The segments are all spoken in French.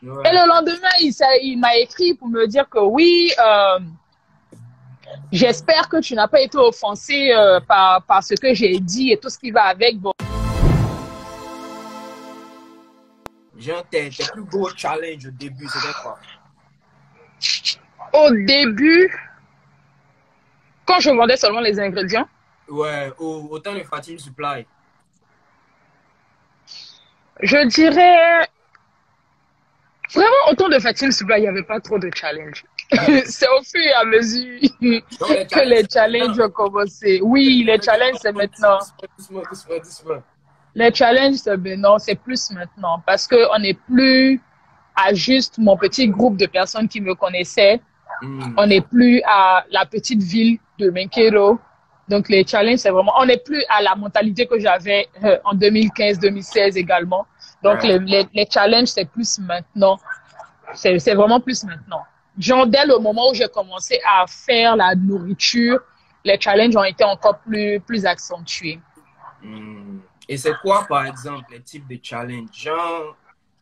Et Ouais. le lendemain, il m'a écrit pour me dire que oui, j'espère que tu n'as pas été offensé par ce que j'ai dit et tout ce qui va avec. Bon. Genre, tes plus gros challenges au début, c'était quoi? Au début, quand je vendais seulement les ingrédients, Ouais, autant de Fatim Supply. je dirais vraiment autant de fatigue, il n'y avait pas trop de challenge. C'est au fur et à mesure Donc, les que challenges, les c'est challenges maintenant. ont commencé. Oui, les challenges, c'est maintenant. Doucement, doucement, doucement. Les challenges, c'est maintenant, c'est plus maintenant. Parce qu'on n'est plus à juste mon petit groupe de personnes qui me connaissaient. On Hmm. n'est plus à la petite ville de Menkero. Donc, les challenges, c'est vraiment, on n'est plus à la mentalité que j'avais en 2015-2016 également. Donc, Ouais. les challenges, c'est plus maintenant. C'est vraiment plus maintenant. Genre, dès le moment où j'ai commencé à faire la nourriture, les challenges ont été encore plus accentués. Hmm. Et c'est quoi, par exemple, les types de challenges? Genre,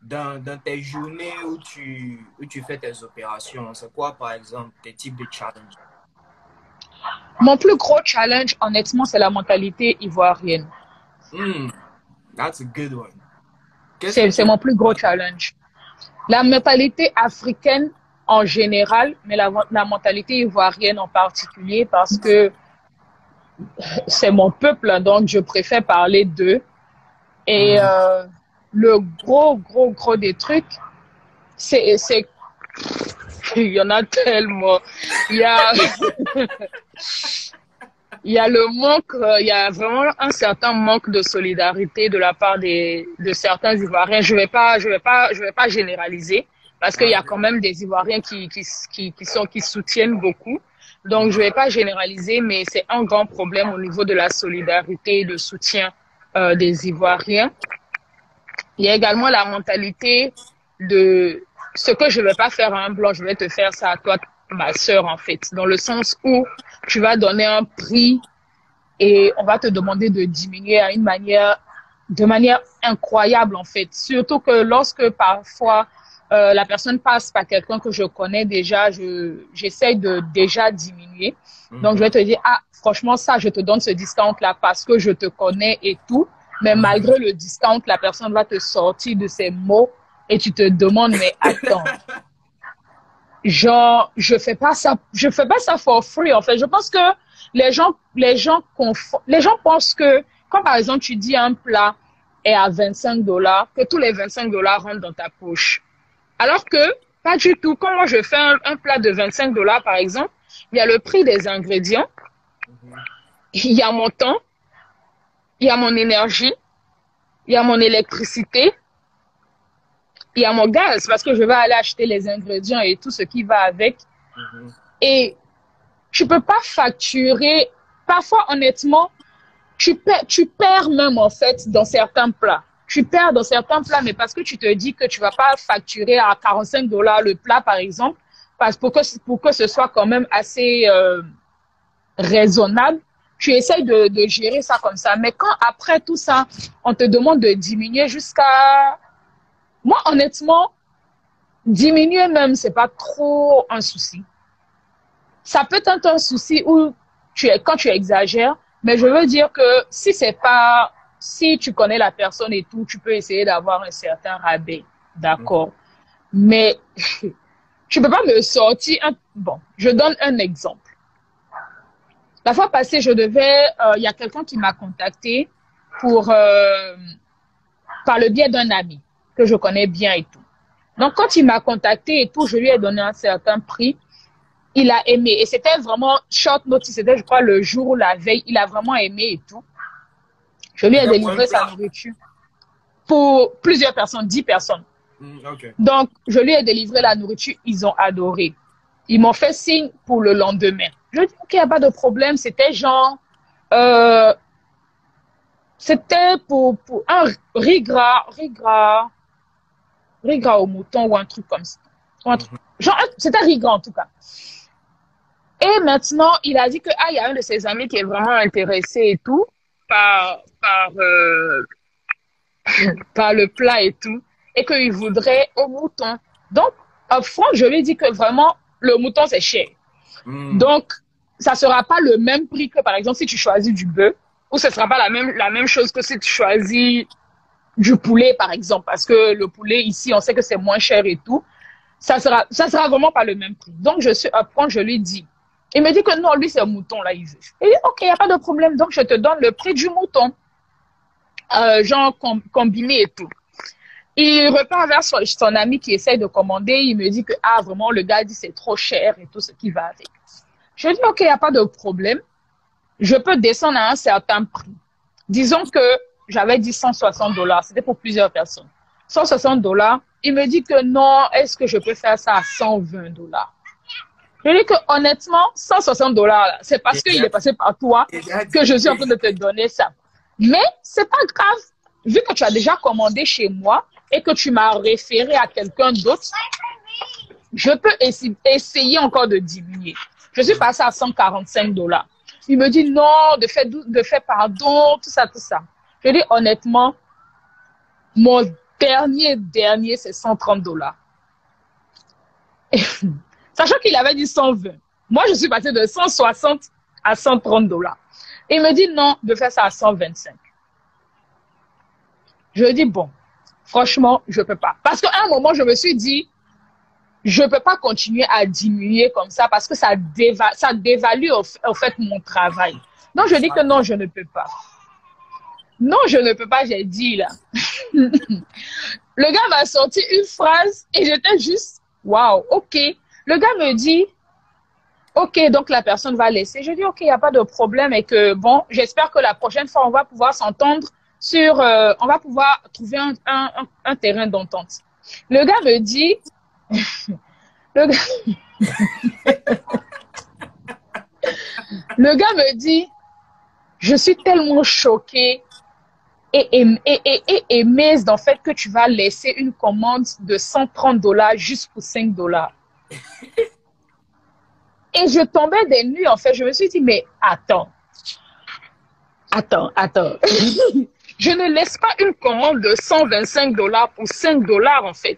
dans tes journées où tu fais tes opérations, c'est quoi, par exemple, tes types de challenges? Mon plus gros challenge, honnêtement, c'est la mentalité ivoirienne. Hmm. That's a good one. Qu'est-ce que C'est tu... mon plus gros challenge. La mentalité africaine en général, mais la mentalité ivoirienne en particulier, parce que c'est mon peuple, donc je préfère parler d'eux. Et Hmm. le gros des trucs, c'est il y en a tellement. Il y a, il y a le manque, il y a vraiment un certain manque de solidarité de la part de certains Ivoiriens. Je vais pas généraliser parce qu'il y a Ok. quand même des Ivoiriens qui soutiennent beaucoup. Donc, je vais pas généraliser, mais c'est un grand problème au niveau de la solidarité et de soutien des Ivoiriens. Il y a également la mentalité de ce que je vais pas faire à un blanc, je vais te faire ça à toi, ma sœur, en fait. Dans le sens où tu vas donner un prix et on va te demander de diminuer de manière incroyable, en fait. Surtout que lorsque parfois la personne passe par quelqu'un que je connais déjà, j'essaye de déjà diminuer. Donc, je Mhm. vais te dire, ah, franchement, ça, je te donne ce discount-là parce que je te connais et tout. Mais Mhm. malgré le discount, la personne va te sortir de ses mots et tu te demandes, mais attends, genre, je fais pas ça for free, en fait. Je pense que les gens pensent que, quand par exemple, tu dis un plat est à 25 dollars, que tous les 25 dollars rentrent dans ta poche. Alors que, pas du tout. Quand moi je fais un plat de 25 dollars, par exemple, il y a le prix des ingrédients, Mhm. il y a mon temps, il y a mon énergie, il y a mon électricité, il y a mon gaz, parce que je vais aller acheter les ingrédients et tout ce qui va avec. Mhm. Et tu peux pas facturer. Parfois, honnêtement, tu perds même, en fait, dans certains plats. Tu perds dans certains plats, mais parce que tu te dis que tu vas pas facturer à 45 dollars le plat, par exemple, parce pour que ce soit quand même assez raisonnable, tu essayes de gérer ça comme ça. Mais quand après tout ça, on te demande de diminuer jusqu'à... Moi, honnêtement, diminuer même, c'est pas trop un souci. Ça peut être un souci où quand tu exagères, mais je veux dire que si c'est pas, si tu connais la personne et tout, tu peux essayer d'avoir un certain rabais. Mhm. D'accord. Mais tu peux pas me sortir bon, je donne un exemple. La fois passée, il y a quelqu'un qui m'a contacté pour, par le biais d'un ami que je connais bien et tout. Donc, quand il m'a contacté et tout, je lui ai donné un certain prix. Il a aimé. Et c'était vraiment short notice. C'était, je crois, le jour ou la veille. Il a vraiment aimé et tout. Je lui ai C'était pour un délivré sa plat. nourriture pour plusieurs personnes, 10 personnes. Ok. Donc, je lui ai délivré la nourriture. Ils ont adoré. Ils m'ont fait signe pour le lendemain. Je dis, OK, il n'y a pas de problème. C'était genre, euh, c'était pour un riz gras au mouton ou un truc comme ça. Mhm. Genre, c'était riz gras en tout cas. Et maintenant, il a dit que, ah, il y a un de ses amis qui est vraiment intéressé et tout par, par, par le plat et tout. et qu'il voudrait au mouton. Donc, upfront, je lui ai dit que vraiment, le mouton, c'est cher. Donc, ça sera pas le même prix que, par exemple, si tu choisis du bœuf, ou ce sera pas la même chose que si tu choisis du poulet, par exemple, parce que le poulet, ici, on sait que c'est moins cher et tout. Ça sera vraiment pas le même prix. Donc, je suis upfront, je lui dis. Il me dit que non, lui, c'est un mouton, là, il veut. Et il dit, OK, il n'y a pas de problème. Donc, je te donne le prix du mouton. Genre combiné et tout. Il repart vers son ami qui essaye de commander. Il me dit que, ah, vraiment, le gars dit c'est trop cher et tout ce qui va avec. Je dis, OK, il n'y a pas de problème. Je peux descendre à un certain prix. Disons que j'avais dit $160. C'était pour plusieurs personnes. $160. Il me dit que non, est-ce que je peux faire ça à $120? Je dis que honnêtement, $160, c'est parce qu'il est passé par toi que je suis en train de te donner ça. Mais c'est pas grave, vu que tu as déjà commandé chez moi et que tu m'as référé à quelqu'un d'autre, je peux essayer encore de diminuer. Je suis passé à $145. Il me dit non, de fait pardon, tout ça, tout ça. Je dis honnêtement, mon dernier, c'est $130. Sachant qu'il avait dit 120. Moi, je suis passé de 160 à $130. Il me dit non, de faire ça à 125. Je dis bon, franchement, je peux pas. Parce qu'à un moment, je me suis dit, je peux pas continuer à diminuer comme ça parce que ça dévalue au fait mon travail. Donc, je dis que non, je ne peux pas. Non, je ne peux pas, j'ai dit là. Le gars m'a sorti une phrase et j'étais juste, waouh, ok. Le gars me dit, ok, donc la personne va laisser. Je dis, ok, il n'y a pas de problème et que, bon, j'espère que la prochaine fois, on va pouvoir s'entendre sur, on va pouvoir trouver un terrain d'entente. Le gars me dit, le gars me dit, je suis tellement choquée et émise dans le fait que tu vas laisser une commande de $130 juste pour $5. Et je tombais des nues, en fait. Je me suis dit, mais attends. Je ne laisse pas une commande de $125 pour $5, en fait.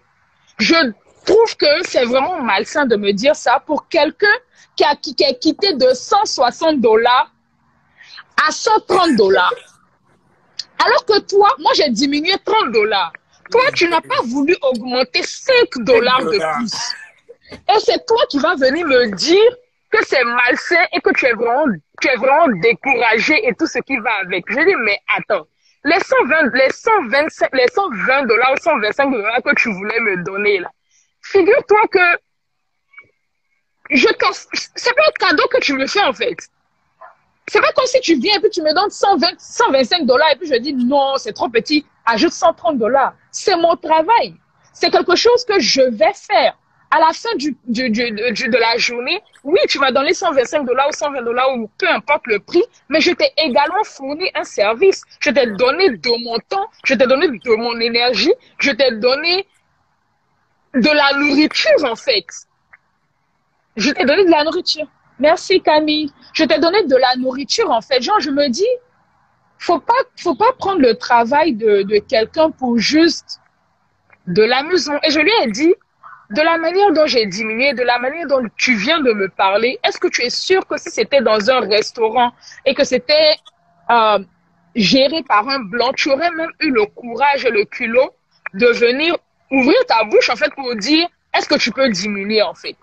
Je trouve que c'est vraiment malsain de me dire ça pour quelqu'un qui a quitté de $160 à $130. Alors que toi, moi, j'ai diminué $30. Toi, tu n'as pas voulu augmenter $5 de plus. Et c'est toi qui vas venir me dire que c'est malsain et que tu es vraiment découragé et tout ce qui va avec. Je dis, mais attends, les $120 ou $125 que tu voulais me donner là, figure-toi que c'est pas un cadeau que tu me fais en fait. C'est pas comme si tu viens et puis tu me donnes $125 et puis je dis non, c'est trop petit, ajoute $130. C'est mon travail. C'est quelque chose que je vais faire. À la fin de la journée, oui, tu vas donner $125 ou $120 ou peu importe le prix, mais je t'ai également fourni un service. Je t'ai donné de mon temps, je t'ai donné de mon énergie, je t'ai donné de la nourriture en fait. Je t'ai donné de la nourriture. Merci Camille. Je t'ai donné de la nourriture en fait. Genre, je me dis, faut pas prendre le travail de quelqu'un pour juste de l'amusement. Et je lui ai dit, de la manière dont j'ai diminué, de la manière dont tu viens de me parler, est-ce que tu es sûr que si c'était dans un restaurant et que c'était géré par un blanc, tu aurais même eu le courage et le culot de venir ouvrir ta bouche en fait pour dire, est-ce que tu peux diminuer en fait?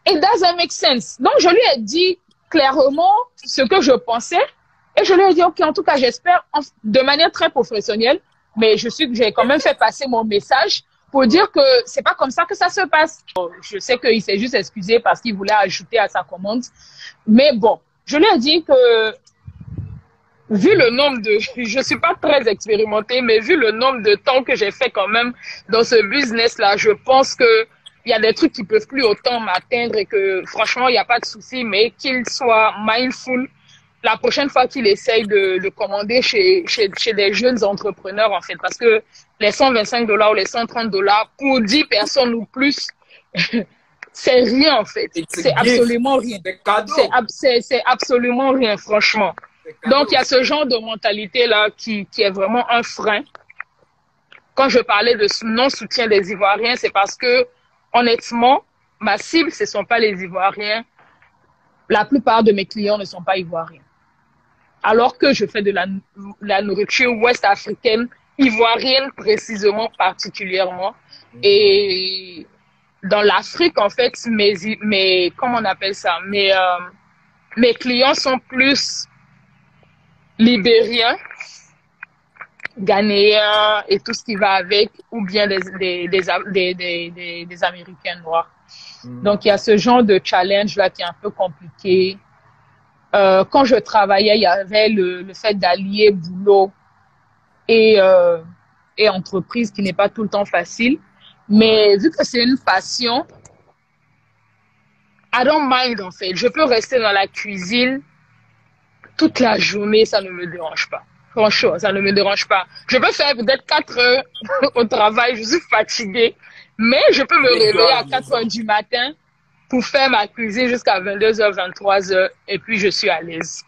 It doesn't make sense. Donc, je lui ai dit clairement ce que je pensais et je lui ai dit, OK, en tout cas, j'espère de manière très professionnelle, mais j'ai quand même fait passer mon message pour dire que c'est pas comme ça que ça se passe. Je sais qu'il s'est juste excusé parce qu'il voulait ajouter à sa commande. Mais bon, je lui ai dit que vu le nombre je suis pas très expérimentée, mais vu le nombre de temps que j'ai fait quand même dans ce business-là, je pense que il y a des trucs qui peuvent plus autant m'atteindre et que franchement, il n'y a pas de souci, mais qu'il soit mindful la prochaine fois qu'il essaye de commander chez des jeunes entrepreneurs, en fait, parce que les $125 ou les $130 pour 10 personnes ou plus, c'est rien, en fait. C'est absolument rien. C'est absolument rien, franchement. Donc, il y a ce genre de mentalité-là qui est vraiment un frein. quand je parlais de non-soutien des Ivoiriens, c'est parce que, honnêtement, ma cible, ce ne sont pas les Ivoiriens. La plupart de mes clients ne sont pas Ivoiriens. Alors que je fais de la nourriture ouest-africaine, ivoirienne précisément, particulièrement. Et dans l'Afrique, en fait, comment on appelle ça? Mes clients sont plus libériens, ghanéens et tout ce qui va avec, ou bien des Américains noirs. Donc, il y a ce genre de challenge-là qui est un peu compliqué. Quand je travaillais, il y avait le fait d'allier boulot et entreprise qui n'est pas tout le temps facile. Mais vu que c'est une passion, I don't mind en fait. Je peux rester dans la cuisine toute la journée, ça ne me dérange pas. Franchement, ça ne me dérange pas. Je peux faire peut-être 4 heures au travail, je suis fatiguée, mais je peux me réveiller à 4 heures du matin pour faire ma cuisine jusqu'à 22h, 23h, et puis je suis à l'aise.